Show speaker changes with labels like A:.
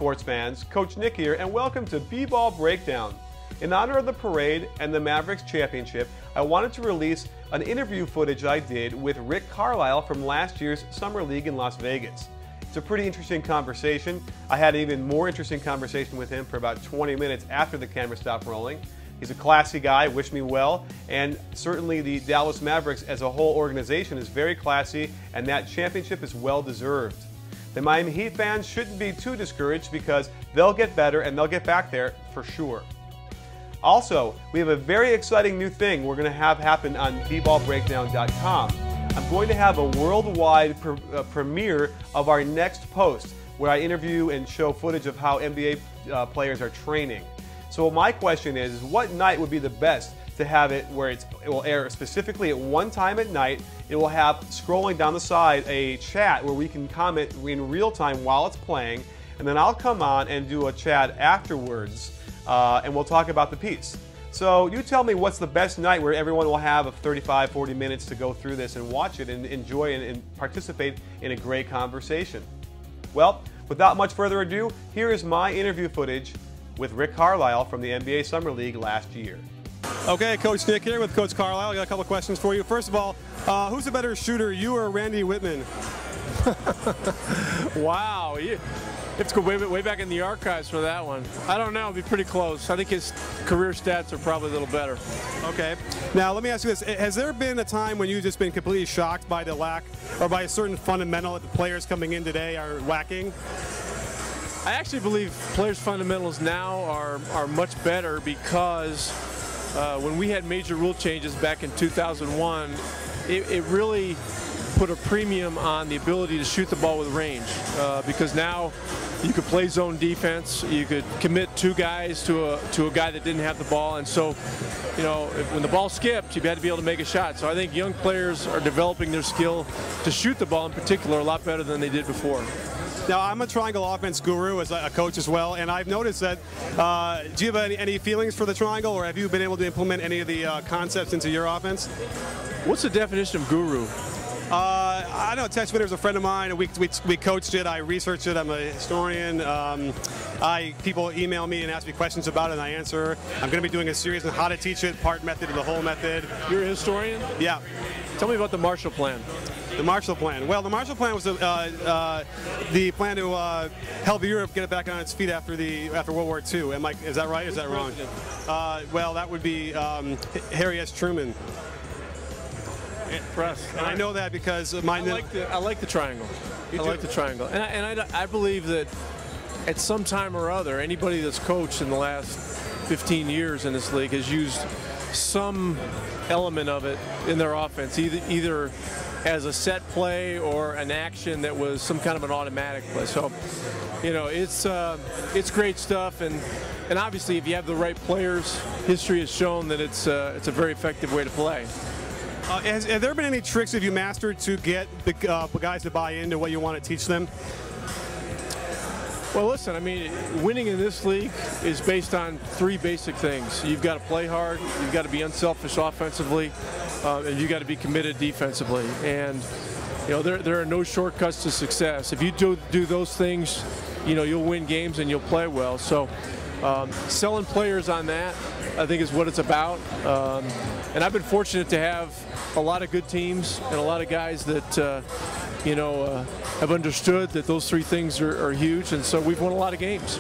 A: sports fans, Coach Nick here, and welcome to B-Ball Breakdown. In honor of the parade and the Mavericks championship, I wanted to release an interview footage I did with Rick Carlisle from last year's Summer League in Las Vegas. It's a pretty interesting conversation. I had an even more interesting conversation with him for about 20 minutes after the camera stopped rolling. He's a classy guy, wished me well, and certainly the Dallas Mavericks as a whole organization is very classy, and that championship is well deserved. The Miami Heat fans shouldn't be too discouraged because they'll get better and they'll get back there for sure. Also, we have a very exciting new thing we're going to have happen on bballbreakdown.com. I'm going to have a worldwide premiere of our next post where I interview and show footage of how NBA players are training. So my question is what night would be the best to have it where it will air specifically at one time at night? It will have, scrolling down the side, a chat where we can comment in real time while it's playing, and then I'll come on and do a chat afterwards, and we'll talk about the piece. So you tell me what's the best night where everyone will have 35-40 minutes to go through this and watch it and enjoy and participate in a great conversation. Well, without much further ado, here is my interview footage with Rick Carlisle from the NBA Summer League last year. Okay, Coach Nick here with Coach Carlisle. I got a couple of questions for you. First of all, who's a better shooter, you or Randy Whitman?
B: Wow, you have to go way back in the archives for that one. I don't know, it'd be pretty close. I think his career stats are probably a little better. Okay,
A: now let me ask you this. Has there been a time when you've just been completely shocked by the lack or by a certain fundamental that the players coming in today are lacking?
B: I actually believe players' fundamentals now are much better because when we had major rule changes back in 2001, it really put a premium on the ability to shoot the ball with range because now you could play zone defense, you could commit two guys to a guy that didn't have the ball, and so you know when the ball skipped, you had to be able to make a shot. So I think young players are developing their skill to shoot the ball in particular a lot better than they did before.
A: Now, I'm a triangle offense guru as a coach as well, and I've noticed that, do you have any feelings for the triangle, or have you been able to implement any of the concepts into your offense?
B: What's the definition of guru?
A: I know Tex Winter's a friend of mine, and we coached it, I researched it, I'm a historian. People email me and ask me questions about it, and I answer. I'm going to be doing a series on how to teach it, part method and the whole method.
B: You're a historian?
A: Yeah.
B: Tell me about the Marshall Plan.
A: The Marshall Plan. Well, the Marshall Plan was the plan to help Europe get it back on its feet after World War II. Is that right? Or is that wrong? Well, that would be Harry S. Truman. And I know that because I
B: like the triangle. I like the triangle, and I believe that at some time or other, anybody that's coached in the last 15 years in this league has used some element of it in their offense, either as a set play or an action that was some kind of an automatic play. So, you know, it's great stuff, and obviously if you have the right players, history has shown that it's a very effective way to play.
A: Have there been any tricks that you mastered to get the guys to buy into what you want to teach them?
B: Well, listen, I mean, winning in this league is based on three basic things. You've got to play hard, you've got to be unselfish offensively, and you've got to be committed defensively. And, you know, there are no shortcuts to success. If you do those things, you know, you'll win games and you'll play well. So selling players on that, I think, is what it's about. And I've been fortunate to have a lot of good teams and a lot of guys that, you know, have understood that those three things are huge, and so we've won a lot of games.